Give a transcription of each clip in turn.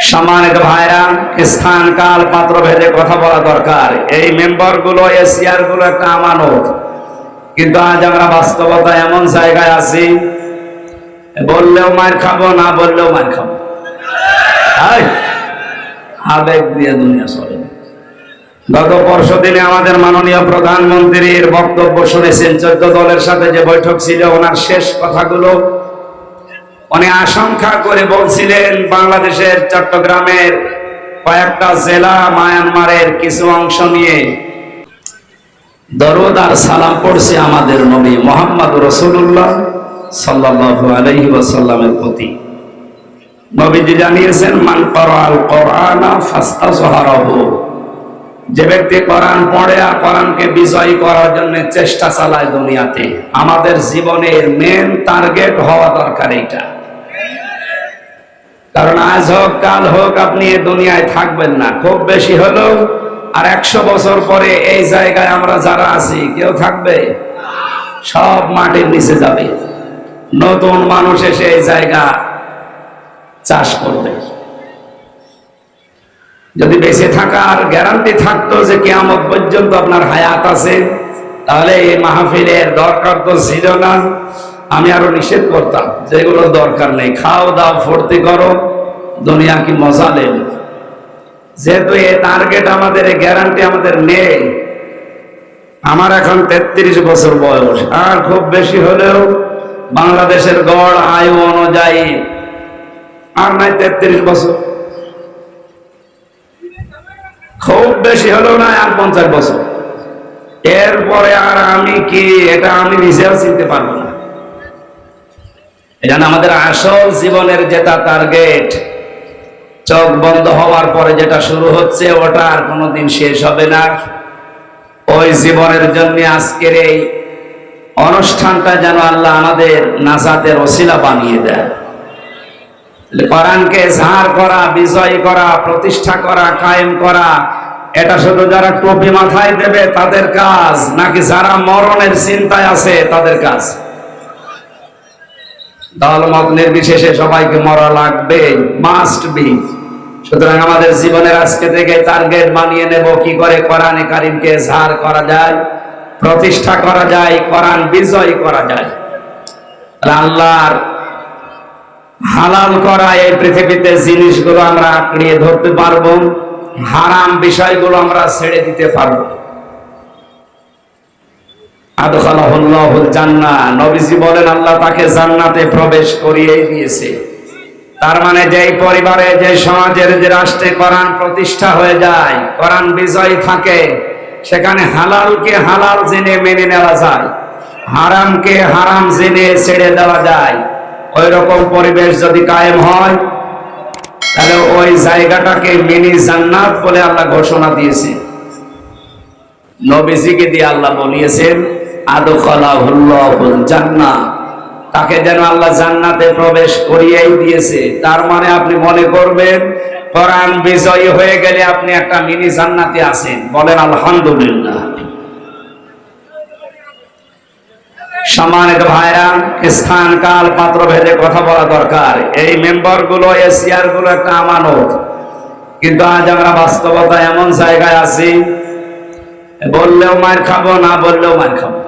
সম্মানিত ভাইরা, স্থান কাল পাত্র ভেদে কথা বলা দরকার। এই মেম্বার গুলো, এশিয়ার গুলো একটা আমানত, কিন্তু আজ আমরা বাস্তবতা এমন জায়গায় আছি, বললেও মার খাবো, না বললেও মার খাবো। আবেগ দিয়ে দুনিয়া চলে। গত পরশু দিনে আমাদের মাননীয় প্রধানমন্ত্রীর বক্তব্য শুনেছেন। 14 দলের সাথে যে বৈঠক ছিল, ওনার শেষ কথাগুলো উনি আশঙ্কা করে বলছিলেন, বাংলাদেশের চট্টগ্রামের কয়েকটা জেলা, মায়ানমারের কিছু অংশ নিয়ে দরুদ আর সালাম পড়ছে আমাদের নবী মুহাম্মদ রাসূলুল্লাহ সাল্লাল্লাহু আলাইহি ওয়াসাল্লামের প্রতি। নবীজি জানিয়েছেন, মান ক্বারাআল কুরআনা ফাস্তাযহারাহু, যে ব্যক্তি কোরআন পড়ে আর কোরআনকে বিজয়ী করার জন্য চেষ্টা চালায় দুনিয়াতে, আমাদের জীবনের মেন টার্গেট হওয়া দরকার এইটা। কারণ আজ হোক কাল হোক আপনি এই দুনিয়ায় থাকবেন না, খুব বেশি হলেও আর 100 বছর পরে এই জায়গায় আমরা যারা আছি কেউ থাকবে? সব মাটির নিচে যাবে, নতুন মানুষ এসে এই জায়গা চাষ করবে। যদি বেঁচে থাকার গ্যারান্টি থাকতো যে কিয়ামত পর্যন্ত আপনার হায়াত আছে, তাহলে এই মাহফিলের দরকার তো ছিল না। আমি আরো নিষেধ করতাম, যেগুলো দরকার নেই, খাও দাও ফুর্তি করো, দুনিয়া কি মজা নেই। যেহেতু এই টার্গেট আমাদের, এই গ্যারান্টি আমাদের নেই। আমার এখন 33 বছর বয়স, আর খুব বেশি হলেও বাংলাদেশের গড় আয়ু অনুযায়ী আর নাই 33 বছর, খুব বেশি হলেও না আর 50 বছর। এরপরে আর আমি কি, এটা আমি নিজেও চিনতে পারবো না। এজন্য আমাদের আসল জীবনের যেটা টার্গেট, চোখ বন্ধ হওয়ার পরে যেটা শুরু হচ্ছে, ওটা আর কোনোদিন শেষ হবে না। ওই জীবনের জন্য আজকের এই অনুষ্ঠানটা যেন আল্লাহ আমাদের নাজাতের ওসিলা বানিয়ে দেয়। কোরআনকে ঝাড় করা, বিজয় করা, প্রতিষ্ঠা করা, কায়েম করা, এটা শুধু যারা টুপি মাথায় দেবে তাদের কাজ, নাকি যারা মরণের চিন্তায় আছে তাদের কাজ? দলমত নির্বিশেষে সবাইকে মরা লাগবে, মাস্ট বি। সুতরাং আমাদের জীবনের আজকে থেকে টার্গেট বানিয়ে নেব, কি করে কোরআনে কারিমকে ঝাড় করা যায়, প্রতিষ্ঠা করা যায়, কোরআন বিজয় করা যায়। আল্লাহর হালাল করা এই পৃথিবীতে জিনিসগুলো আমরা আঁকড়িয়ে ধরতে পারবো, হারাম বিষয়গুলো আমরা ছেড়ে দিতে পারবো। আদখালাহুল্লাহুল জান্নাহ, নবীজি বলেন আল্লাহ তাকে জান্নাতে প্রবেশ করিয়েই দিয়েছে। তার মানে যেই পরিবারে, যে সমাজের, যে রাষ্ট্রে কোরআন প্রতিষ্ঠা হয়ে যায়, কোরআন বিজয় থাকে, সেখানে হালালকে হালাল জেনে মেনে নেওয়া যায়, হারামকে হারাম জেনে ছেড়ে দেওয়া যায়। ওই রকম পরিবেশ যদি কায়েম হয়, তাহলে ওই জায়গাটাকে মিনি জান্নাত বলে আল্লাহ ঘোষণা দিয়েছে। নবীজিকে দিয়ে আল্লাহ বলিয়েছেন, আদখালাহুল্লাহুল জান্নাহ, তাকে যেন আল্লাহ জান্নাতে প্রবেশ করিয়েই দিয়েছে। তার মানে আপনি মনে করবেন কোরআন বিজয়ী হয়ে গেলে আপনি একটা মিনি জান্নাতে আছেন। বলেন আলহামদুলিল্লাহ। সম্মানিত ভাইরা, স্থান কাল পাত্র ভেদে কথা বলা দরকার। এই মেম্বার গুলো, এশিয়ার গুলো একটা আমানত, কিন্তু আজ আমরা বাস্তবতা এমন জায়গায় আছি, বললেও মার খাবো, না বললেও মার খাবো।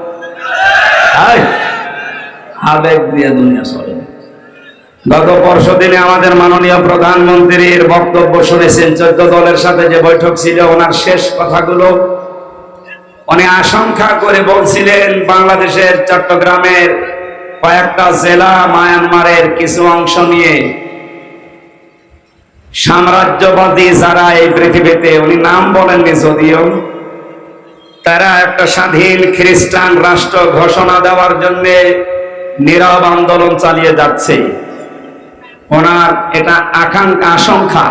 আবেগ দিয়ে দুনিয়া চলে। গত পরশু দিনে আমাদের মাননীয় প্রধানমন্ত্রীর বক্তব্য শুনেছেন। 14 দলের সাথে যে বৈঠক ছিল, ওনার শেষ কথাগুলো উনি আশঙ্কা করে বলছিলেন, বাংলাদেশের চট্টগ্রামের কয়েকটা জেলা, মায়ানমারের কিছু অংশ নিয়ে সাম্রাজ্যবাদী যারা এই পৃথিবীতে, উনি নাম বলেননি যদিও, তারা একটা স্বাধীন খ্রিস্টান রাষ্ট্র ঘোষণা দেওয়ার জন্য নীরব আন্দোলন চালিয়ে যাচ্ছে। ওনার এটা আশঙ্কা,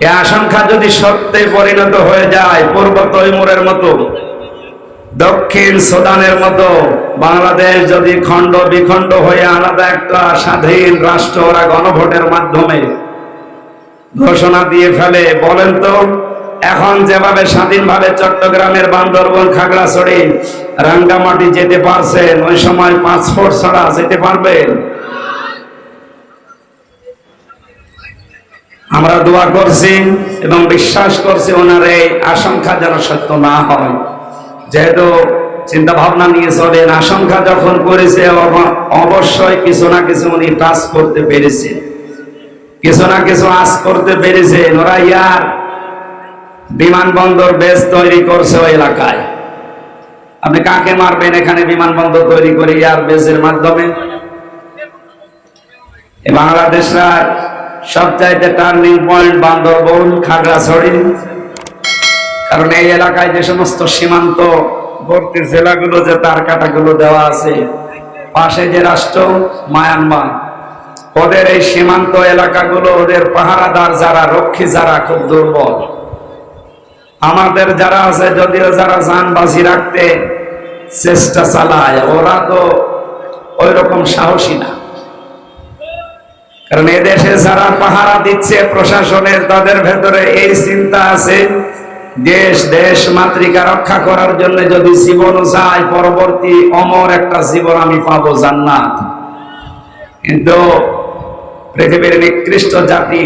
এই আশঙ্কা যদি সত্যি পরিণত হয়ে যায়, পূর্ব তৈমুরের মতো, দক্ষিণ সুদানের মতো, বাংলাদেশ যদি খণ্ড বিখণ্ড হয়ে আলাদা একটা স্বাধীন রাষ্ট্র ওরা গণভোটের মাধ্যমে ঘোষণা দিয়ে ফেলে, বলেন তো এখন যেভাবে স্বাধীনভাবে চট্টগ্রামের বান্দরবন, খাগড়াছড়ি, রাঙ্গামাটি যেতে পারছেন, ওই সময় পাসপোর্ট ছাড়া যেতে পারবেন? আমরা দোয়া করছি এবং বিশ্বাস করছি ওনার এই আশঙ্কা যেন সত্য না হয়। যেহেতু চিন্তা ভাবনা নিয়ে চলেন, আশঙ্কা যখন করেছে অবশ্যই কিছু না কিছু উনি টাচ করতে পেরেছে, কিছু না কিছু আজ করতে পেরেছে। ওরা ইয়ার বিমানবন্দর বেস তৈরি করছে ওই এলাকায়। আপনি কাকে মারবেন এখানে বিমানবন্দর তৈরি করে ইয়ার বেসের মাধ্যমে? বাংলাদেশের সবচাইতে টার্নিং পয়েন্ট বান্দরবন, খাগড়াছড়ি। কারণ এই এলাকায় যে সমস্ত সীমান্তবর্তী জেলাগুলো যে তার কাটাগুলো দেওয়া আছে, পাশে যে রাষ্ট্র মায়ানমার, ওদের এই সীমান্ত এলাকাগুলো, ওদের পাহারাদার যারা, রক্ষী যারা খুব দুর্বল। আমাদের যারা আছে, যদিও যারা জান বাজি রাখতে চেষ্টা চালায়, ওরা তো ওই রকম সাহসী না। কারণ এদেশে যারা পাহারা দিচ্ছে প্রশাসনের, তাদের ভেতরে এই চিন্তা আছে, দেশ মাতৃকা রক্ষা করার জন্য যদি জীবন যায়, পরবর্তী অমর একটা জীবন আমি পাবো, জান্নাত। কিন্তু পৃথিবীর নিকৃষ্ট জাতি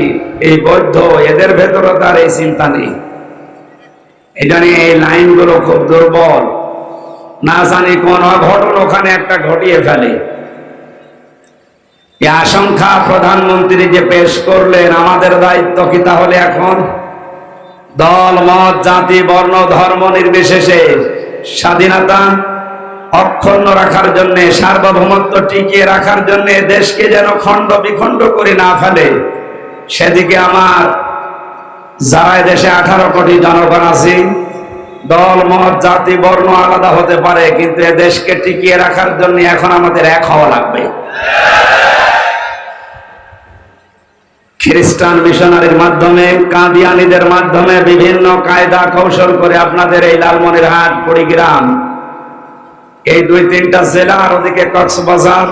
এই বৌদ্ধ, এদের ভেতরে তার এই চিন্তা নেই। এই জন্য এই লাইনগুলো খুব দুর্বল। না জানি কোন অঘটন ওখানে একটা ঘটিয়ে ফেলে। এই আশঙ্কা প্রধানমন্ত্রী যে পেশ করলেন, আমাদের দায়িত্ব কি তাহলে এখন দল মত জাতি বর্ণ ধর্ম নির্বিশেষে স্বাধীনতা অক্ষুণ্ণ রাখার জন্য, সার্বভৌমত্ব টিকিয়ে রাখার জন্য, দেশকে যেন খণ্ড বিখণ্ড করে না ফেলে, সেদিকে আমার যারা দেশে 18 কোটি জনগণ আছে, দল মত জাতি বর্ণ আলাদা হতে পারে, কিন্তু এ দেশকে টিকিয়ে রাখার জন্য এখন আমাদের এক হওয়া লাগবে। খ্রিস্টান মিশনারির মাধ্যমে, কাদিয়ানীদের মাধ্যমে বিভিন্ন কায়দা কৌশল করে আপনাদের এই লালমনিরহাট, কুড়িগ্রাম, এই 2-3টা জেলা, আর ওদিকে কক্সবাজার,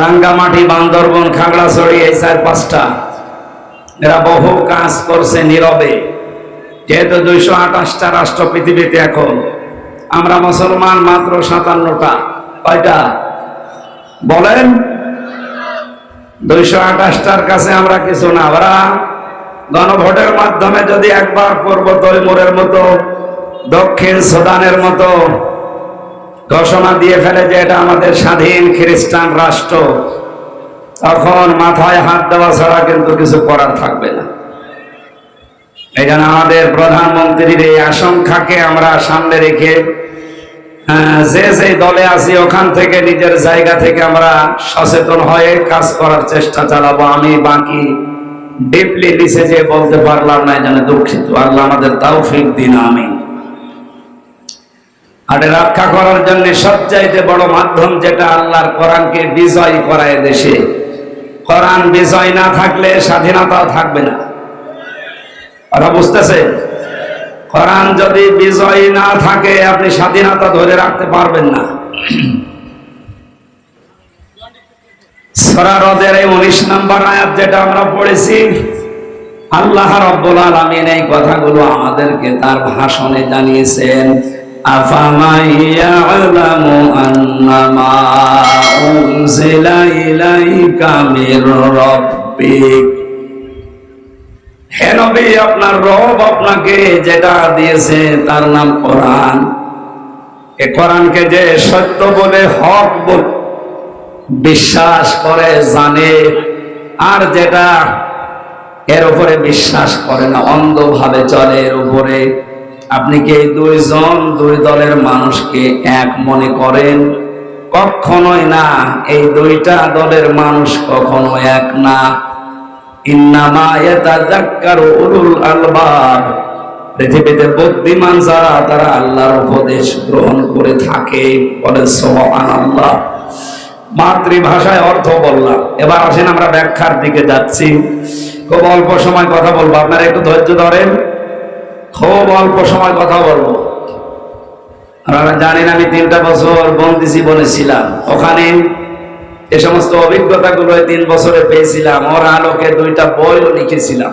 রাঙ্গামাটি, বান্দরবন, খাগড়াছড়ি, এই 4-5টা, এরা বহু কাজ করছে নীরবে। যেহেতু 228টা রাষ্ট্র পৃথিবীতে, এখন আমরা মুসলমান মাত্র 57টা। কয়টা বলেন? 228টার কাছে আমরা কিছু না। ওরা গণভোটের মাধ্যমে যদি একবার পূর্ব তৈমুরের মতো, দক্ষিণ সুদানের মতো ঘোষণা দিয়ে ফেলে যে এটা আমাদের স্বাধীন খ্রিস্টান রাষ্ট্র, তখন মাথায় হাত দেওয়া ছাড়া কিন্তু কিছু করার থাকবে না। এই জন্য আমাদের প্রধানমন্ত্রীর এই আশঙ্কাকে আমরা সামনে রেখে যে দলে আছি ওখান থেকে, নিজের জায়গা থেকে আমরা সচেতন হয়ে কাজ করার চেষ্টা চালাবো। আমি বাকি ডিপলি নিচে যে বলতে পারলাম না, জানে দুঃখিত। আল্লাহ আমাদের তৌফিক দিন, আমিন। আর রক্ষা করার জন্য সবচাইতে বড় মাধ্যম যেটা, আল্লাহর কোরআনকে বিজয় করায় দেশে। কোরআন বিজয় না থাকলে স্বাধীনতাও থাকবে না। ওরা বুঝতেছে? কোরআন যদি বিজয় না থাকে, আপনি স্বাধীনতা ধরে রাখতে পারবেন না। সূরা রদের এই 19 নম্বর আয়াত যেটা আমরা পড়েছি, আল্লাহ রাব্বুল আলামিন এই কথাগুলো আমাদেরকে তার ভাষণে জানিয়েছেন। আফামান ইয়ালামু আন্নামা উনজিলা ইলাইকা মির রাব্বিক, হে নবী, আপনার রব আপনাকে যেটা দিয়েছে তার নাম কোরআন। এই কোরআনকে যে সত্য বলে, হক বলে বিশ্বাস করে, জানে, আর যেটা এর উপরে বিশ্বাস করে না, অন্ধভাবে চলে এর উপরে, আপনি কি এই দুই দলের মানুষকে এক মনে করেন? কখনোই না। এই 2টা দলের মানুষ কখনো এক না। ইন্নামা ইয়াতাযাক্কারু উলুল আলবাব, পৃথিবীতে বুদ্ধিমান যারা, তারা আল্লাহর উপদেশ গ্রহণ করে থাকে। বলে সুবহানাল্লাহ। মাতৃভাষায় অর্থ বললাম, এবার আসেন আমরা ব্যাখ্যার দিকে যাচ্ছি। খুব অল্প সময় কথা বলবো, আপনারা একটু ধৈর্য ধরেন। খুব অল্প সময় কথা বলবো। আপনারা জানেন আমি 3টা বছর বন্দী জীবনে ছিলাম। ওখানে এ সমস্ত অভিজ্ঞতাগুলো 3 বছরে পেয়েছিলাম। ওর আলোকে 2টা বইও লিখেছিলাম।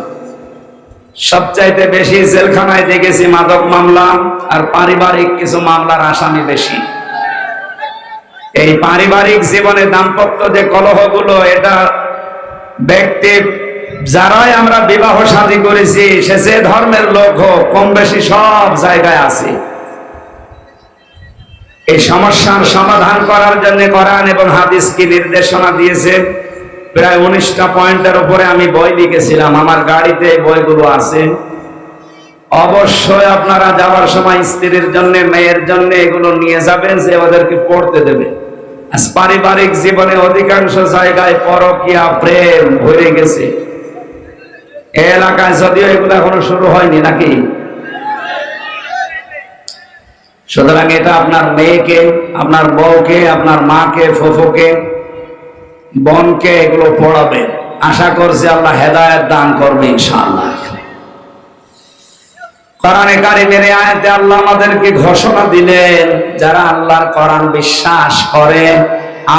সবচাইতে বেশি জেলখানায় দেখেছি মাদক মামলা আর পারিবারিক কিছু মামলার আসামি বেশি। এই পারিবারিক জীবনে দাম্পত্য যে কলহগুলো, এটা ব্যক্তি যারাই আমরা বিবাহ শাদী করেছি, সে যে ধর্মের লোক হোক, কম বেশি সব জায়গায় আছে। এই সমস্যার সমাধান করার জন্য কোরআন এবং হাদিস কি নির্দেশনা দিয়েছে? প্রায় 19টা পয়েন্টের উপরে আমি বই লিখেছিলাম, আমার গাড়িতে বইগুলো আছে। অবশ্যই আপনারা যাওয়ার সময় স্ত্রীর জন্য, মেয়ের জন্য এগুলো নিয়ে যাবেন, যে ওদেরকে পড়তে দেবে। আজ পারিবারিক জীবনে অধিকাংশ জায়গায় পরকীয়া প্রেম ভরে গেছে। এই এলাকায় যদিও এগুলো এখনো শুরু হয়নি নাকি। সুতরাং এটা আপনার মেয়েকে, আপনার বউকে, আপনার মাকে, ফুফুকে, বোনকে এগুলো পড়াবে। আশা করছি আল্লাহ হেদায়েত দান করবে ইনশাআল্লাহ। কোরআনে কারিমের আয়াতে আল্লাহ আমাদেরকে ঘোষণা দিলেন, যারা আল্লাহর কোরআন বিশ্বাস করে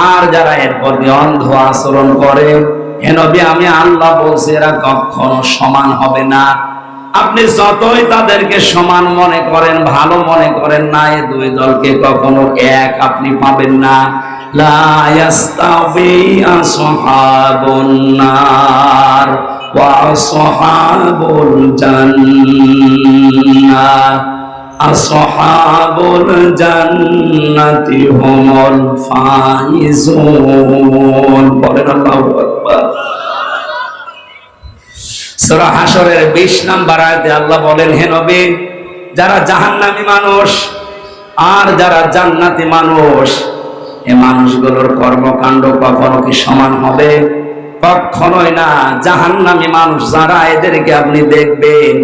আর যারা এর প্রতি অন্ধ আচরণ করে, হে নবী আমি আল্লাহ বলছি এরা কখনো সমান হবে না। আপনি যতই তাদেরকে সমান মনে করেন, ভালো মনে করেন না, এই দুই দলকে কখনো এক আপনি পাবেন না। লা ইয়াস্তাবি আসহাবুন নার ওয়া আসহাবুল জান্নাহ, আসহাবুল জান্নাতি হুমুল ফাইজুন। বলেন আল্লাহু আকবার। সূরা হাশরের 20 নম্বর আয়াতে আল্লাহ বলেন, হে নবী যারা জাহান্নামী মানুষ আর যারা জান্নাতি মানুষ, এই মানুষগুলোর কর্মকাণ্ড কখনো কি সমান হবে? কখনোই না। জাহান্নামী মানুষ যারা, এদেরকে আপনি দেখবেন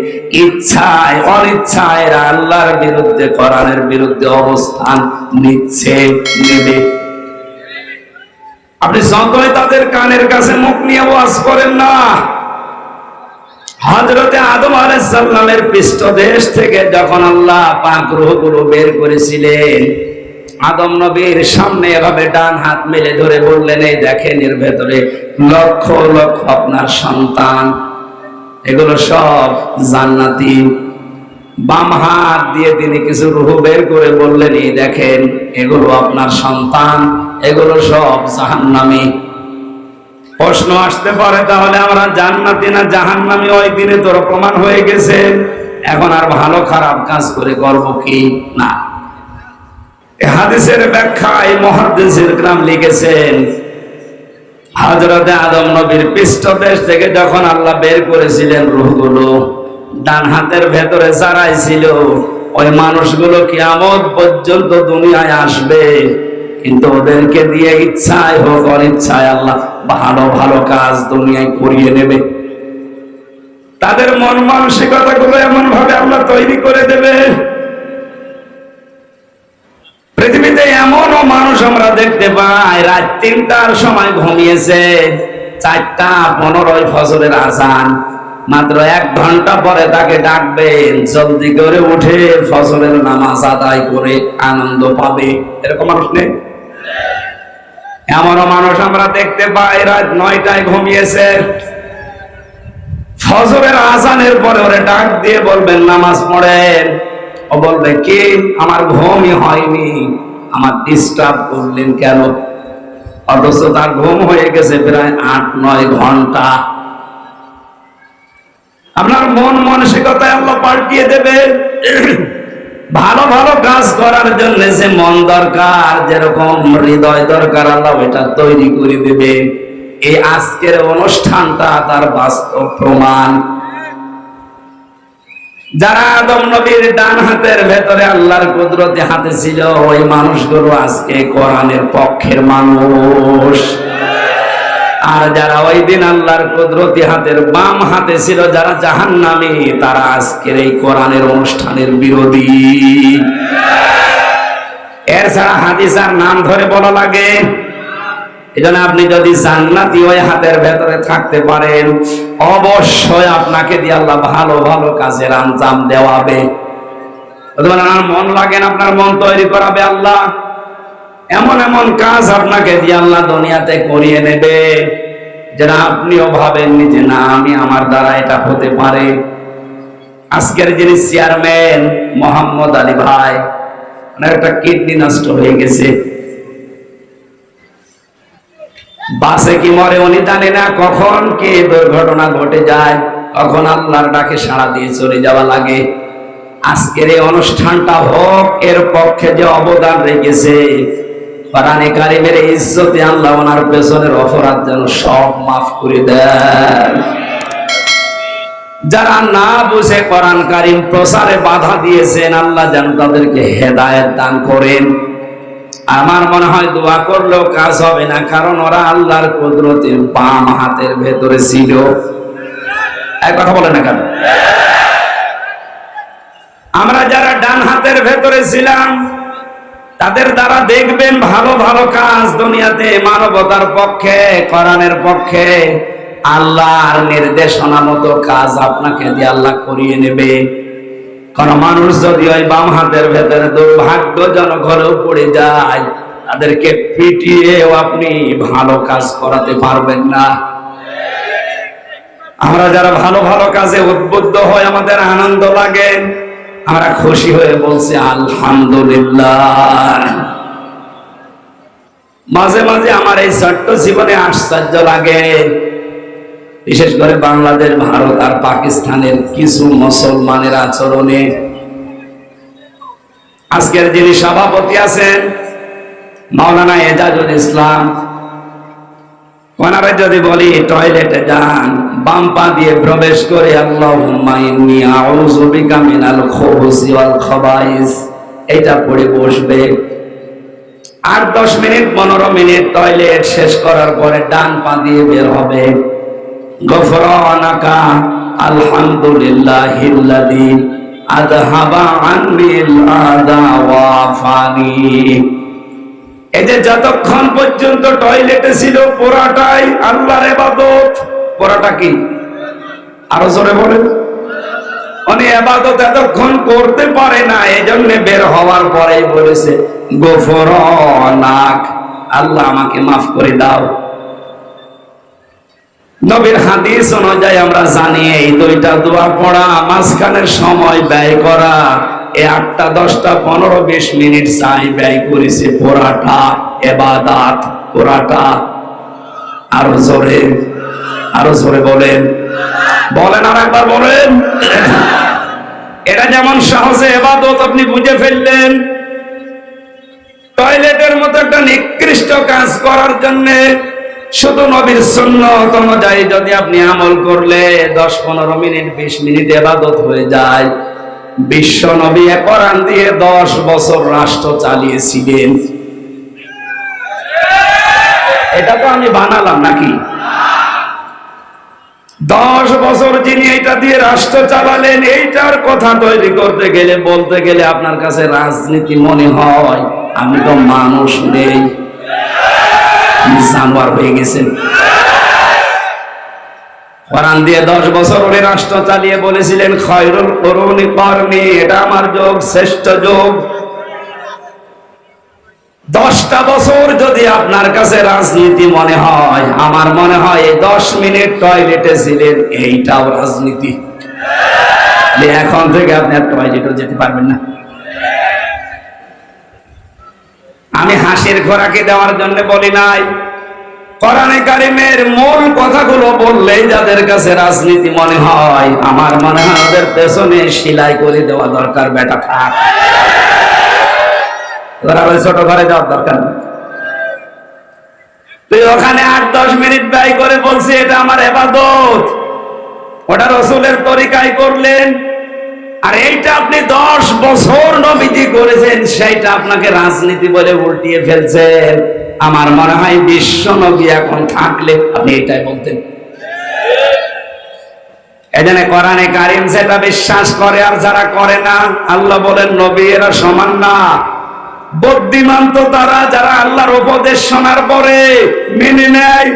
ইচ্ছায় অনিচ্ছায় এরা আল্লাহর বিরুদ্ধে, কোরআনের বিরুদ্ধে অবস্থান নিচ্ছে, নেবে। আপনি যতই তাদের কানের কাছে মুখ নিয়ে ওয়াজ করেন না। হযরতে আদম আলাইহিস সালামের পৃষ্ঠদেশ থেকে যখন আল্লাহ পাক রূহগুলো বের করেছিলেন, আদম নবীর সামনে এভাবে ডান হাত মেলে ধরে বললেন, এই দেখেন এর ভেতরে লক্ষ লক্ষ আপনার সন্তান, এগুলো সব জান্নাতি। বাম হাত দিয়ে তিনি কিছু রূহ বের করে বললেন, এই দেখেন এগুলো আপনার সন্তান, এগুলো সব জাহান্নামী। প্রশ্ন আসতে পারে, তাহলে আমরা জান্নাতি না জাহান্নামী? ওই দিনে তোর প্রমাণ হয়ে গেছে, এখন আর ভালো খারাপ কাজ করে করব কি না। হাদিসের ব্যাখ্যায় মুহাদ্দিসিন কিরাম লিখেছেন, হযরতে আদম নবীর পৃষ্ঠদেশ থেকে যখন আল্লাহ বের করেছিলেন রূহগুলো, ডান হাতের ভেতরে যারাই ছিল ওই মানুষগুলো কিয়ামত পর্যন্ত দুনিয়ায় আসবে, কিন্তু ওদেরকে দিয়ে ইচ্ছায় হোক অনিচ্ছায় আল্লাহ ভালো ভালো কাজ দুনিয়ায় করিয়ে নেবে। তাদের মন মানসিকতাগুলো এমন ভাবে আল্লাহ তৈরি করে দেবে। পৃথিবীতে এমনও মানুষ আমরা দেখতে পাই, রাত 3টার সময় ঘুমিয়েছে, 4:15 ফজরের আযান, মাত্র 1 ঘন্টা পরে তাকে ডাকবেন, জলদি করে উঠে ফজরের নামাজ আদায় করে আনন্দ পাবে। এরকম মানুষ নেই? এমনও মানুষ আমরা দেখতে পাই, রাত 9টায় ঘুমিয়েছে, ফজরের আযানের পরে ওরে ডাক দিয়ে বলবেন নামাজ পড়েন, ও বলবে কি আমার ঘুমই হয়নি, আমার ডিস্টার্ব করলেন কেন? অথচ তার ঘুম হয়ে গেছে প্রায় 8-9 ঘন্টা। আপনার মন মানসিকতায় আল্লাহ পাল্টিয়ে দেবে। ভালো ভালো কাজ করার জন্য যে মন দরকার, যেরকম হৃদয় দরকার, আল্লাহ এটা তৈরি করে দেবে। এই আজকের অনুষ্ঠানটা তার বাস্তব প্রমাণ। যারা আদম নবীর ডান হাতের ভেতরে আল্লাহর কুদরতি হাতে ছিল, ওই মানুষগুলো আজকে কোরআনের পক্ষের মানুষ। আর যারা ওই দিন আল্লাহর কুদরতি হাতের বাম হাতে ছিল, যারা জাহান্নামী, তারা আজকের এই কোরআনের অনুষ্ঠানের বিরোধী। এর ছাড়া হাদিস আর নাম ধরে বলা লাগে। এজন্য আপনি যদি জান্নাতি ওই হাতের ভেতরে থাকতে পারেন, অবশ্যই আপনাকে দিয়ে আল্লাহ ভালো ভালো কাজের আঞ্জাম দেওয়াবে। আপনার মন লাগেন, আপনার মন তৈরি করাবে আল্লাহ। এমন এমন কাজ আপনাকে দিয়ে আল্লাহ দুনিয়াতে করিয়ে নেবে, যেটা আপনিও ভাবেননি যে না, আমি আমার দ্বারা এটা হতে পারে। আজকের যিনি চেয়ারম্যান মোহাম্মদ আলী ভাই, ওনার একটা কিডনি নষ্ট হয়ে গেছে। বাসে কি মরে উনি জানে না, কখন কি দুর্ঘটনা ঘটে যায়, কখন আল্লাহর ডাকে সাড়া দিয়ে চলে যাওয়া লাগে। আজকের এই অনুষ্ঠানটা হোক, এর পক্ষে যে অবদান রেখেছে কোরআনে কারিমের ইজ্জতে আল্লাহ ওনার পেছনের অপরাধ যেন সব মাফ করে দেন। যারা না বুঝে কোরআন কারিম প্রচারে বাধা দিয়েছেন, আল্লাহ যেন তাদেরকে হেদায়েত দান করেন। আমার মনে হয় দোয়া করলেও কাজ হবে না, কারণ ওরা আল্লাহর কুদরতের বাম হাতের ভেতরে ছিল। এক কথা বলে না কেন? আমরা যারা ডান হাতের ভেতরে ছিলাম, তাদের দ্বারা দেখবেন ভালো ভালো কাজ দুনিয়াতে মানবতার পক্ষে, কোরআনের পক্ষে, আল্লাহর নির্দেশনা মতো কাজ আপনাকে দিয়ে আল্লাহ করিয়ে নেবে। কোন মানুষ যদি ওই বাম হাতের ভেতরে দুর্ভাগ্যজনক হলেও পড়ে যায়, তাদেরকে পিটিয়েও আপনি ভালো কাজ করাতে পারবেন না। আমরা যারা ভালো ভালো কাজে উদ্বুদ্ধ হই, আমাদের আনন্দ লাগে, আমরা খুশি হয়ে বলছি আলহামদুলিল্লাহ। মাঝে মাঝে আমার এই ছোট্ট জীবনে আশ্চর্য লাগে, বিশেষ করে বাংলাদেশ, ভারত আর পাকিস্তানের কিছু মুসলমানের আচরণে। আজকের যিনি সভাপতি আছেন মাওলানা এজাজুল ইসলাম, ওনারা যদি বলি টয়লেটে যান, বাম পা দিয়ে প্রবেশ করে আল্লাহুম্মা ইন্নী আউযু বিকা মিনাল খুবুসি ওয়াল খাবাইস, এটা পড়ে বসবে। 8-10 মিনিট 15 মিনিট টয়লেট শেষ করার পরে ডান পা দিয়ে বের হবে, গফরানাকা আলহামদুলিল্লাহিল্লাযী আযহাবা আন্নিল আযা ওয়া ফানি। এই যে যতক্ষণ পর্যন্ত টয়লেটে ছিল পুরাটাই আল্লাহর ইবাদত। পুরাটা কি? আরো জোরে বলেন। উনি ইবাদত এতক্ষণ করতে পারে না, এজন্য বের হওয়ার পরেই বলেছে গফরানাক, আল্লাহ আমাকে মাফ করে দাও। নবীর হাদিস অনুযায়ী আমরা জানি এই দুইটা দোয়া পড়া, মাঝখানের সময় ব্যয় করা, এই 8টা 10টা 15-20 মিনিট চাই ব্যয় করেছে পুরাটা ইবাদত, পুরাটা। আরো জোরে, আরো জোরে বলেন, বলেন আর একবার বলেন। এটা যেমন সহজে ইবাদত আপনি বুঝে ফেললেন, টয়লেটের মতো একটা নিকৃষ্ট কাজ করার জন্য শুধু নবীর সুন্নাত অনুযায়ী যদি আপনি আমল করলে 10-15 মিনিট 20 মিনিট ইবাদত হয়ে যায়। বিশ্ব নবী কোরআন দিয়ে 10 বছর রাষ্ট্র চালিয়েছিলেন। এটা তো আমি বানালাম নাকি? 10 বছর যিনি এটা দিয়ে রাষ্ট্র চালালেন, এইটার কথা তৈরি করতে গেলে, বলতে গেলে আপনার কাছে রাজনীতি মনে হয়। আমি তো মানুষ নেই, জানোয়ার হয়ে গেছেন। কোরআন দিয়ে 10 বছর উনি রাষ্ট্র চালিয়ে বলেছিলেন খায়রুল কুরুনি করনি, এটা আমার যুগ, শ্রেষ্ঠ যুগ। 10টা বছর যদি আপনার কাছে রাজনীতি মনে হয়, আমার মনে হয় এই 10 মিনিট টয়লেটে ছিলেন, এইটাও রাজনীতি। এখন থেকে আপনি আর টয়লেটও যেতে পারবেন না। আমি হাসির খোরাকি দেওয়ার জন্য বলি নাই, কোরআনে কারিমের মূল কথাগুলো বললেই যাদের কাছে রাজনীতি মনে হয়, আমার মনে হয় ওদের পেছনে সেলাই করে দেওয়া দরকার। বেটা থাক, তোরা ওই ছোট ঘরে যাওয়ার দরকার নেই। তুই ওখানে 8-10 মিনিট ব্যয় করে বলছি এটা আমার ইবাদত, ওটা রাসূলের তরিকায় করলেন। আর এইটা আপনি 10 বছর নবীজি করেছেন, সেইটা আপনাকে রাজনীতি বলে উল্টিয়ে ফেলছেন। আমার মনে হয় বিশ্ব নবী এখন থাকলে আপনি এটাই বলতেন। এজন্য কোরআনে কারিম যেটা বিশ্বাস করে আর যারা করে না, আল্লাহ বলেন নবী এরা সমান না। বুদ্ধিমান তো তারা যারা আল্লাহর উপদেশ শোনার পরে মেনে নেয়।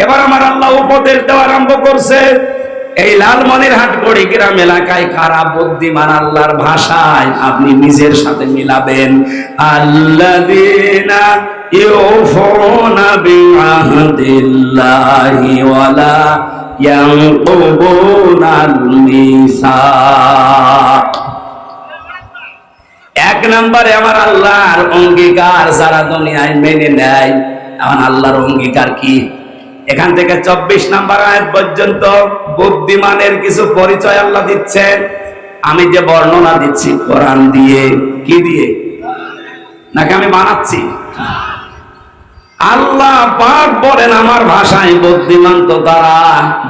এবার আমার আল্লাহ উপদেশ দেওয়া আরম্ভ করছে। এই লালমনিরহাট কুড়িগ্রাম এলাকায় কারা বুদ্ধিমান আল্লাহর ভাষায় আপনি নিজের সাথে মিলাবেন। আল্লাযীনা ইউফুনা বিআহদিল্লাহি ওয়ালা ইয়ানকুবুনাল মিসাক। 1 নম্বরে আমার আল্লাহর অঙ্গীকার যারা দুনিয়ায় মেনে নেয়, এখন আল্লাহর অঙ্গীকার কি? এখান থেকে 24 নম্বর আয়াত পর্যন্ত বুদ্ধিমানের কিছু পরিচয় আল্লাহ দিচ্ছেন। আমি যে বর্ণনা দিচ্ছি কোরআন দিয়ে, কি দিয়ে? নাকি আমি বানাচ্ছি? আল্লাহ পাক বলেন আমার ভাষায় বুদ্ধিমান তো তারা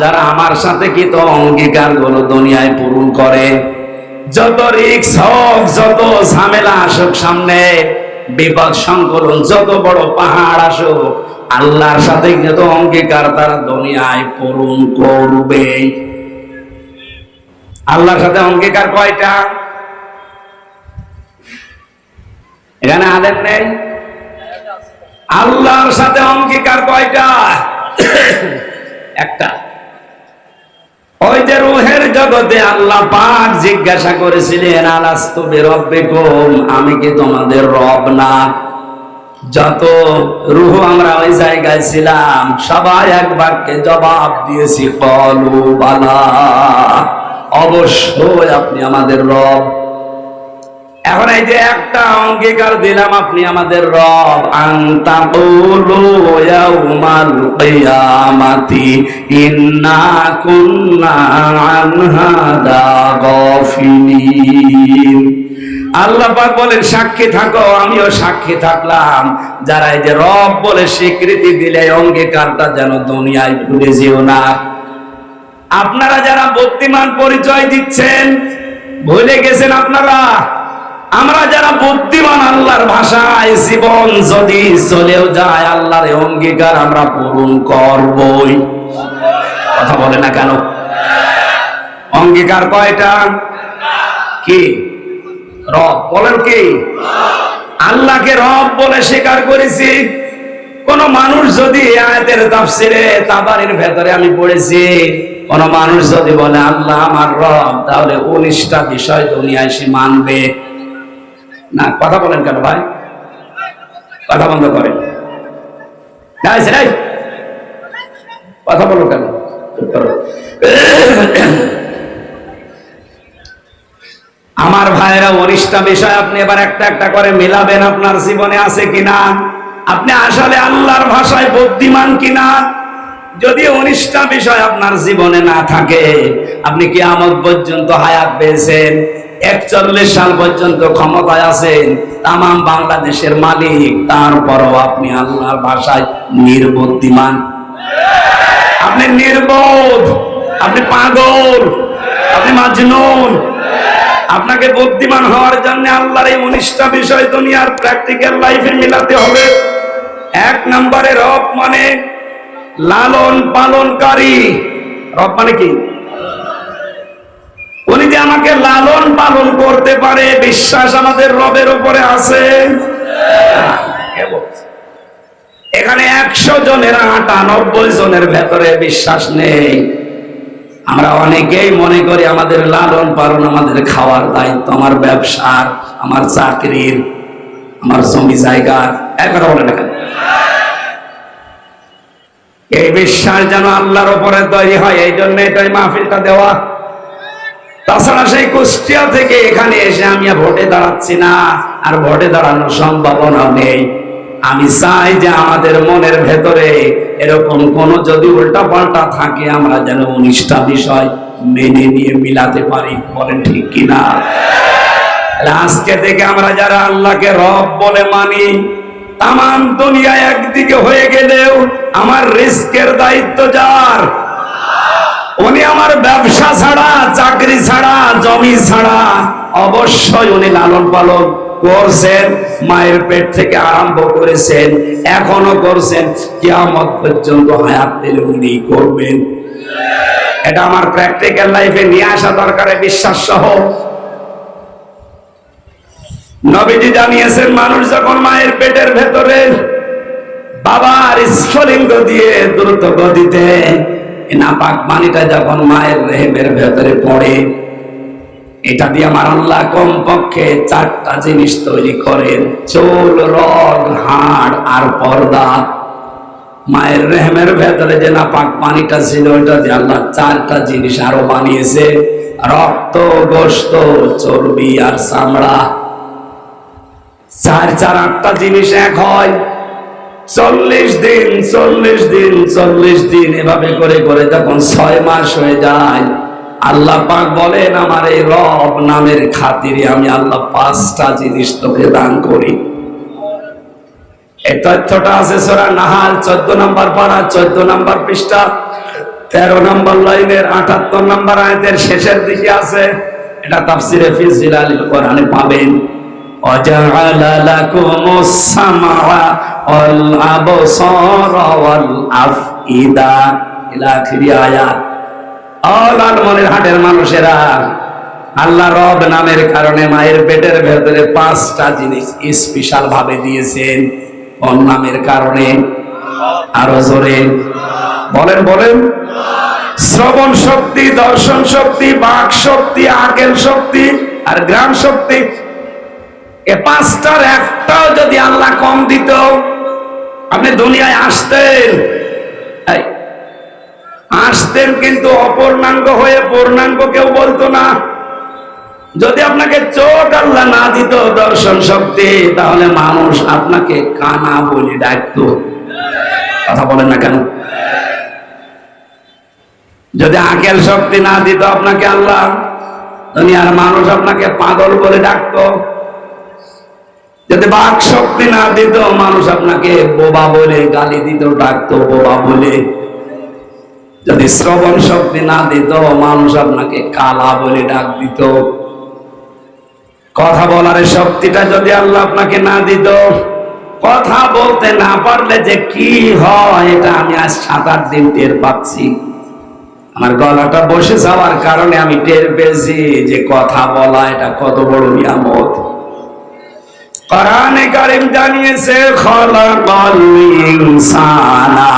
যারা আমার সাথে কি তো অঙ্গীকার গুলো দুনিয়ায় পূরণ করে। যত রিস্ক হোক, যত ঝামেলা আসুক সামনে, বিপদ সংকলন যত বড় পাহাড় আসুক, আল্লাহর সাথে যত অঙ্গীকার তারা দুনিয়ায় পূরণ করবে। আল্লাহর সাথে অঙ্গীকার কয়টা? এখানে আলেম নেই? আল্লাহর সাথে অঙ্গীকার কয়টা? একটা। ওই যে রূহের জগতে আল্লাহ পাক জিজ্ঞাসা করেছিলেন আলাস্তু বিরাব্বিকুম, আমি কি তোমাদের রব না? যত রূহ আমরা ওই জায়গায় ছিলাম সবাই এক বাক্যে জবাব দিয়েছি ক্বালু বালা, অবশ্যই আপনি আমাদের রব। এখন এই যে একটা অঙ্গীকার দিলাম আপনি আমাদের রব, আনতা কুলু ইয়াউমাল কিয়ামাতি ইন্না কুন্না আন হাদা গাফিলিন। আল্লাহ পাক বলেন সাক্ষী থাকো, আমিও সাক্ষী থাকলাম। যারা এই যে রব বলে স্বীকৃতি দিলে অঙ্গীকারটা যেন দুনিয়ায় ভুলে যেও না। আপনারা যারা বুদ্ধিমান পরিচয় দিচ্ছেন ভুলে গেছেন আপনারা। আমরা যারা বুদ্ধিমান আল্লাহর ভাষায় জীবন যদি চলেও যায় আল্লাহর অঙ্গীকার আমরা পূরণ করবই। কথা বলে না কেন? অঙ্গীকার কয়টা? কি? রব বলেন কি? আল্লাহকে রব বলে স্বীকার করেছি। কোন মানুষ যদি আয়াতের তাফসিরে তাবারির ভেতরে আমি পড়েছি, কোন মানুষ যদি বলে আল্লাহ আমার রব, তাহলে 19টা বিষয় দুনিয়ায় সে মানবে না। কথা বলেন কেন ভাই? কথা বন্ধ করেন। কথা বলো কেন? আমার ভাইয়েরা 19টা বিষয় আপনি এবার একটা একটা করে মিলাবেন আপনার জীবনে আছে কিনা, আপনি আসলে আল্লাহর ভাষায় বুদ্ধিমান কিনা। যদি 19টা বিষয় আপনার জীবনে না থাকে, আপনি কিয়ামত পর্যন্ত হায়াত পেয়েছেন, 41 সাল পর্যন্ত ক্ষমতায় আছেন, তাম বাংলাদেশের মালিক, তারপরও আপনি আল্লাহর ভাষায় নির্বুদ্ধিমান। আপনি নির্বোধ, আপনি পাগল, আপনি মাজনুন। আপনাকে বুদ্ধিমান হওয়ার জন্য আল্লাহর এই 19টা বিষয় দুনিয়ার প্র্যাকটিক্যাল লাইফে মিলাতে হবে। 1 নম্বরে রব মানে লালন পালনকারী। রব মানে কি? উনি যে আমাকে লালন পালন করতে পারে, বিশ্বাস আমাদের রবের উপরে আছে। এখানে 100 জনের 98 জনের ভেতরে বিশ্বাস নেই। আমরা অনেকেই মনে করি আমাদের লালন পালন, আমাদের খাওয়ার দায়িত্ব, আমার ব্যবসার, আমার চাকরির, আমার জমি জায়গার। একবার বলে দেখেন, এই বিশ্বাস যেন আল্লাহর উপরে তৈরি হয়। এই জন্য এটাই মাহফিলটা দেওয়া। তাছাড়া সেই কুষ্টিয়া থেকে এখানে এসে আমি ভোটে দাঁড়াচ্ছি না, আর ভোটে দাঁড়ানোর সম্ভাবনা নেই। আমি চাই যে আমাদের মনের ভেতরে এরকম কোন যদি উল্টা পাল্টা থাকে, আমরা যেন 19টা বিষয় মেনে নিয়ে মিলাতে পারি। বলেন ঠিক কিনা? আজকে থেকে আমরা যারা আল্লাহকে রব বলে মানি, তাম দুনিয়া একদিকে হয়ে গেলেও আমার রিস্কের দায়িত্ব যার। উনি আমার ব্যবসা ছাড়া, চাকরি ছাড়া, জমি ছাড়া অবশ্যই উনি লালন পালন করছেন। মায়ের পেট থেকে আরম্ভ করেছেন, এখনো করছেন, কিয়ামত পর্যন্ত হায়াত পেলে উনি করবেন। এটা আমার প্র্যাকটিক্যাল লাইফে নিয়ে আসা দরকার, বিশ্বাস সহ। নবীজি জানিয়েছেন, মানুষ যখন মায়ের পেটের ভেতরে বাবার স্ফলিঙ্গ দিয়ে দ্রুত গতিতে নাপাক পানিটা যখন মায়ের রেহেমের ভেতরে পড়ে, এটা দিয়ে আমার আল্লাহ কমপক্ষে 4টা জিনিস তৈরি করেন: চুল, রগ, হাড় আর পর্দা। মায়ের রেহেমের ভেতরে যে নাপাক পানিটা ছিল, ওটা দিয়ে আল্লাহ 4টা জিনিস আরো বানিয়েছে: রক্ত, গোশত, চর্বি আর চামড়া। 4 4 8টা জিনিস এক হয়। 40 দিন এভাবে করে করে যখন 6 মাস হয়ে যায়, আল্লাহ পাক বলেন আমার এই রব নামের খাতিরে আমি আল্লাহ 5টা জিনিস তোকে দান করি। এই তথ্যটা আছে সূরা নাহাল 14 নম্বর পারা 14 নম্বর পৃষ্ঠা 13 নম্বর লাইনের 78 নম্বর আয়াতের শেষের দিকে আছে। এটা তাফসিরে ফি জিলালিল কোরআনে পাবেন। ওয়াজআলা লাকুমুস সামআ ওয়াল আবসারা ওয়াল আফইদা ইলা আখিরি আয়াত। লালমনির হাটের মানুষেরা, আল্লাহ রব নামের কারণে মায়ের পেটের ভেতরে 5টা জিনিস স্পেশাল ভাবে দিয়েছেন। কোন নামের কারণে? আরো জোরে বলেন বলেন। শ্রবণ শক্তি, দর্শন শক্তি, বাক শক্তি, আকেল শক্তি আর গ্রাম শক্তি। এই 5টার একটাও যদি আল্লাহ কম দিত, আপনি দুনিয়ায় আসতেন কিন্তু অপূর্ণাঙ্গ হয়ে, পূর্ণাঙ্গ কেউ বলতো না। যদি আপনাকে চোখ আল্লাহ না দিত, দর্শন শক্তি, তাহলে মানুষ আপনাকে কানা বলে ডাকতো। কথা বলেন না কেন? যদি আকেল শক্তি না দিত আপনাকে আল্লাহ, দুনিয়ার মানুষ আপনাকে পাগল বলে ডাকতো। যদি বাক শক্তি না দিত, মানুষ আপনাকে বোবা বলে গালি দিত, ডাকতো বোবা বলে। যদি শ্রবণ শক্তি না দিত, মানুষ আপনাকে কালা বলে ডাক দিত। কথা বলার শক্তিটা যদি আল্লাহ আপনাকে না দিত, কথা বলতে না পারলে যে কি হয় এটা আমি আজ 7-8 দিন টের পাচ্ছি। আমার গলাটা বসে যাওয়ার কারণে আমি টের পেয়েছি যে কথা বলা এটা কত বড় নিয়ামত। কোরআনে কারীম জানিয়েছে খালাকাল ইনসানা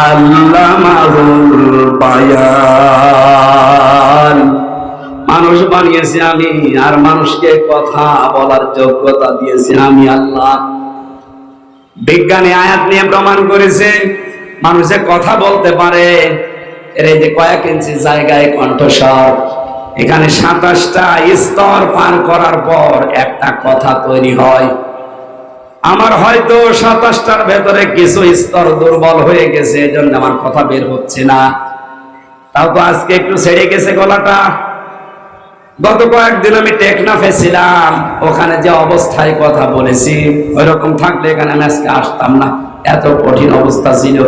আল্লামাহুল বায়ান। মানুষ বানিয়েছি আমি, আর মানুষকে কথা বলার যোগ্যতা দিয়েছি আমি আল্লাহ। বিজ্ঞানী আয়াত নিয়ে প্রমাণ করেছে মানুষে কথা বলতে পারে। এর এই যে কয়েক ইঞ্চি জায়গায় কণ্ঠস্বর, এখানে 27টা স্তর পার করার পর একটা কথা তৈরি হয়। আমার হয়তো 27টার ভেতরে কিছু স্তর দুর্বল হয়ে গেছে, এজন্য আমার কথা বের হচ্ছে না। তাও তো আজকে একটু ছেড়ে গেছে গলাটা। গত কয়েকদিন আমি টেকনাফে ছিলাম, ওখানে যে অবস্থায় কথা বলেছি, ওইরকম থাকলে এখানে আমি আজকে আসতাম না, এত কঠিন অবস্থা ছিল।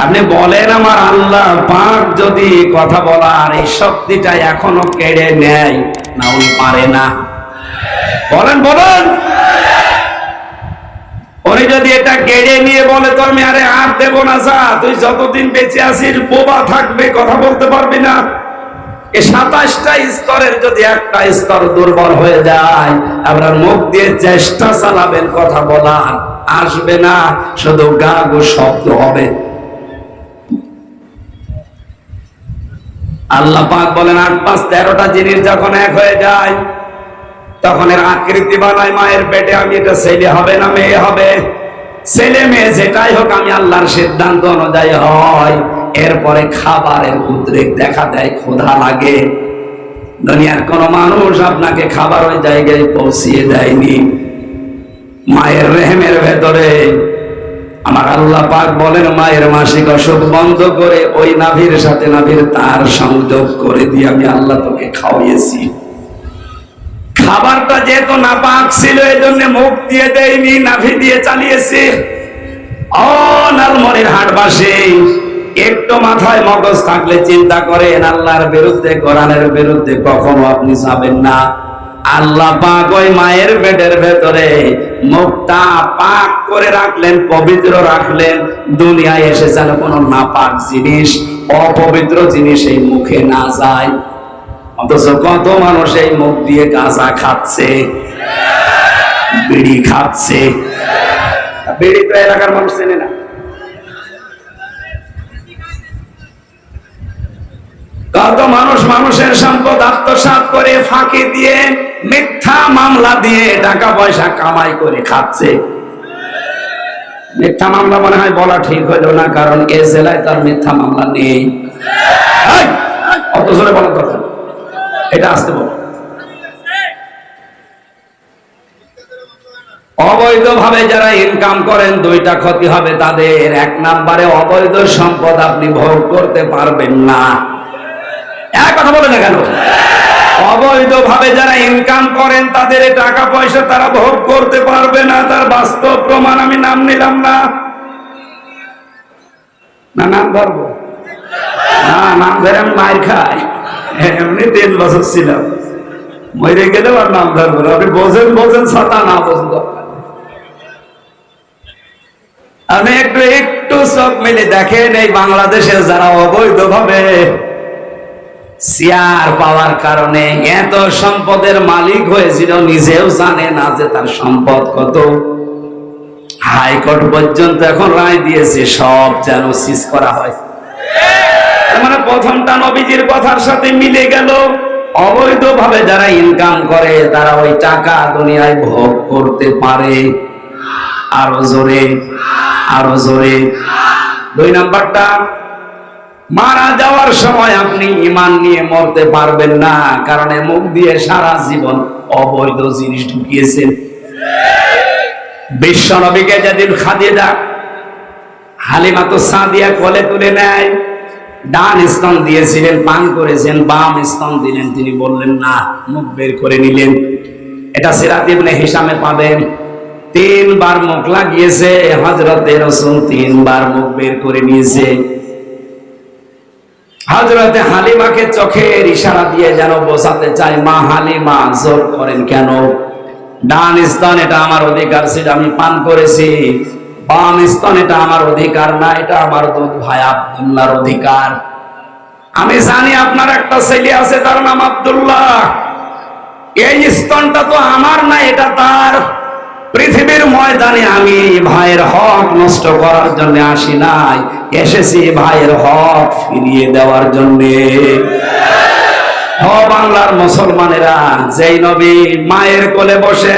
আপনি বলেন আমার আল্লাহ পাক যদি কথা বলার এই শক্তিটা এখনো কেড়ে নেয়, না উনি পারে না? বলেন বলেন। উনি যদি এটা কেড়ে নিয়ে বলে তো আমি আরে আর দেব না, যা তুই যতদিন বেঁচে আছিস বোবা থাকবে, কথা বলতে পারবি না। এই 27টা স্তরের যদি একটা স্তর দুর্বল হয়ে যায়, আপনার মুখ দিয়ে চেষ্টা চালাবেন কথা বলার, আসবে না, শুধু গা গো শব্দ হবে। আল্লাহ পাক বলেন 8, 5, 13টা জিনিস যখন এক হয়ে যায়, তখন এর আকৃতি বানায় মায়ের পেটে। আমি এটা ছেলে হবে না মেয়ে হবে, ছেলে মেয়ে যেটাই হোক আমি আল্লাহর সিদ্ধান্ত অনুযায়ী হয়। এরপরে খাবারের উদ্রেক দেখা দেয়, ক্ষুধা লাগে। দুনিয়ার কোন মানুষ আপনাকে খাবার ওই জায়গায় পৌঁছিয়ে দেয়নি। মায়ের রেহেমের ভেতরে আমার আল্লাহ পাক বলেন মায়ের মাসিক অসুখ বন্ধ করে ওই নাভির সাথে নাভির তার সংযোগ করে দিয়ে আমি আল্লাহ তোকে খাওয়াইছি। খাবারটা যেহেতু নাপাক ছিল, এই জন্য মুখ দিয়ে দেয়নি, নাভি দিয়ে চালিয়েছি। লালমনির হাটবাসী, একটু মাথায় মগজ থাকলে চিন্তা করেন, আল্লাহর বিরুদ্ধে, কোরআনের বিরুদ্ধে কখনো আপনি যাবেন না। আল্লাহ পাক ওই মায়ের পেটের ভেতরে মুখটা পাক করে রাখলেন, পবিত্র রাখলেন। দুনিয়ায় এসে যেন কোনো নাপাক জিনিস, অপবিত্র জিনিস এই মুখে না যায়। অথচ কত মানুষ এই মুখ দিয়ে গাঁজা খাচ্ছে, বিড়ি খাচ্ছে। বিড়ি তো এলাকার মানুষ চেনে না। কত মানুষ মানুষের সম্পদ আত্মসাৎ করে, ফাঁকি দিয়ে, মিথ্যা মামলা দিয়ে টাকা পয়সা কামাই করে খাচ্ছে। মিথ্যা মামলা মনে হয় বলা ঠিক হইল না, কারণ এ জেলায় তার মিথ্যা মামলা নেই। অত জোরে বলার দরকার, এটা আসতে বলো। অবৈধভাবে যারা ইনকাম করেন দুইটা ক্ষতি হবে তাদের। এক নম্বরে অবৈধ সম্পদ আপনি ভোগ করতে পারবেন না। এক কথা বলে না কেন? অবৈধভাবে যারা ইনকাম করেন তাদের এই টাকা পয়সা তারা ভোগ করতে পারবে না। তার বাস্তব প্রমাণ আমি নাম নিলাম না। না নাম ধরবো না, নাম ধরে আমি মায়ের খাই। এমনি 3 বছর ছিলাম, মরে গেলেও আর নাম ধরবো না। আপনি বোঝেন ছাতা না বোঝেন, আপনি একটু চোখ মিলে দেখেন এই বাংলাদেশে যারা অবৈধভাবে চেয়ার পাওয়ার কারণে এত সম্পদের মালিক হয়েছিল, নিজেও জানে না যে তার সম্পদ কত। হাইকোর্ট পর্যন্ত এখন রায় দিয়েছে সব যেন সিজ করা হয়। মানে প্রথমটা নবীজির কথার সাথে মিলে গেল। অবৈধভাবে যারা ইনকাম করে তারা ওই টাকা দুনিয়ায় ভোগ করতে পারে। আরো জোরে, আরো জোরে। 2 নাম্বারটা, মারা যাওয়ার সময় আপনি ঈমান নিয়ে মরতে পারবেন না, কারণ মুখ দিয়ে সারা জীবন অবৈধ জিনিস ঢুকিয়েছেন। বিশ্ব নবীকে যেদিন খাদিজা হালিমাতু সাদিয়া কোলে তুলে নেয়, ডান স্তন দিয়েছিলেন, পান করেছেন, বাম স্তন দিলেন, তিনি বললেন না, মুখ বের করে নিলেন। এটা সিরাত ইবনে হিশামে পাবেন। 3 বার মুখ লাগিয়েছে হযরতে রাসূল, 3 বার মুখ বের করে নিয়েছে। হযরতে হালিমাকে চোখের ইশারা দিয়ে যেন বোঝাতে চায়, মা হালিমা জোর করেন কেন? ডান স্তন এটা আমার অধিকার ছিল, আমি পান করেছি। বাম স্তন এটা আমার অধিকার না, এটা আমার দুধ ভাই আব্দুল্লাহর অধিকার। আমি জানি আপনার একটা ছেলে আছে, তার নাম আব্দুল্লাহ। এই স্তনটা তো আমার না, এটা তার। পৃথিবীর ময়দানে আমি ভাইয়ের হক নষ্ট করার জন্য আসি নাই, এসেছি ভাইয়ের হক ফিরিয়ে দেওয়ার জন্য। ও বাংলার মুসলমানেরা, যেই নবী মায়ের কোলে বসে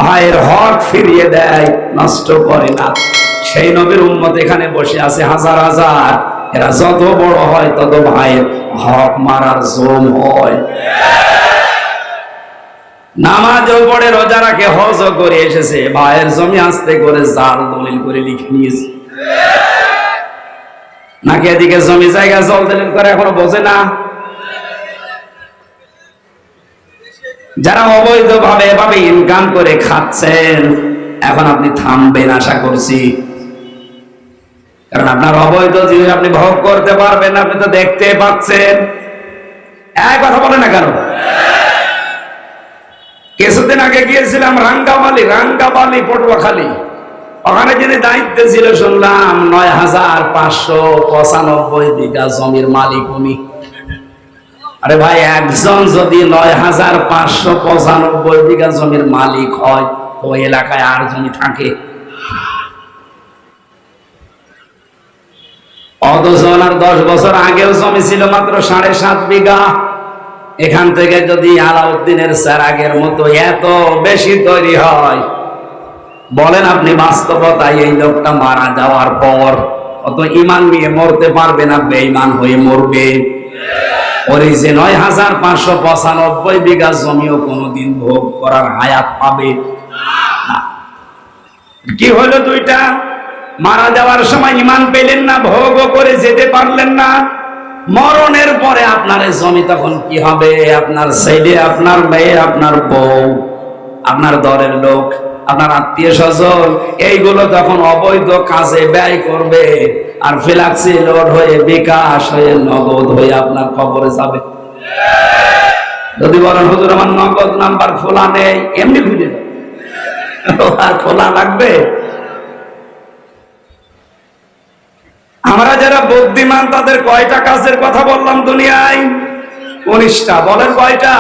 ভাইয়ের হক ফিরিয়ে দেয়, নষ্ট করে না, সেই নবীর উম্মত এখানে বসে আছে হাজার হাজার। এরা যত বড় হয় তত ভাইয়ের হক মারার জম হয়। নামাজও পড়ে, রোজা রাখে, হজও করে এসেছে, ভাইয়ের জমি আস্তে করে জাল দলিল করে লিখে নিয়েছে। নাকি এদিকে জমি জায়গা জল দলিল করে এখনো বোঝে না? যারা অবৈধভাবে এভাবে ইনকাম করে খাচ্ছেন, এখন আপনি থামবেন আশা করছি, কারণ আপনার অবৈধ জিনিস আপনি ভোগ করতে পারবেন। আপনি তো দেখতে পাচ্ছেন। এক কথা বলে না কেন? কিছুদিন আগে গিয়েছিলাম রাঙ্গাবালি পটুয়াখালী। ওখানে যিনি দায়িত্বে ছিল শুনলাম ৯৫৯৫ বিঘা জমির মালিক উনি। আরে ভাই, একজন যদি ৯৫৯৫ বিঘা জমির মালিক হয়, ওই এলাকায় আর জমি থাকে? অথচ ওনার 10 বছর আগেও জমি ছিল মাত্র ৭.৫ বিঘা। এখান থেকে যদি আলাউদ্দিনের চেরাগের মতো এত বেশি তৈরি হয়, বলেন আপনি বাস্তবতায় এই লোকটা মারা যাওয়ার পর অত ঈমান নিয়ে মরতে পারবে না, বেঈমান হয়ে মরবে। ওর এই যে ৯৫৯৫ বিঘা জমিও কোনোদিন ভোগ করার হায়াত পাবে না। কি হলো? 2টা, মারা যাওয়ার সময় ঈমান পেলেন না, ভোগও করে যেতে পারলেন না। মরণের পরে আপনার জমি তখন কি হবে? আপনার ছেলে, আপনার মেয়ে, আপনার বউ, আপনার দরের লোক, আপনার আত্মীয় স্বজন, এইগুলো তখন অবৈধ কাজে ব্যয় করবে, আর ফ্ল্যাক্সি লোড হয়ে, বিকাশ হয়ে, নগদ হয়ে আপনার কবরে যাবে। যদি বলেন হুজুর আমার নগদ নাম্বার খোলা নেই, এমনি খুঁজে আর খোলা লাগবে? আমরা যারা বুদ্ধিমান তাদের কয়টা কাজের কথা বললাম দুনিয়ায়? 19টা। বলেন কয়টা?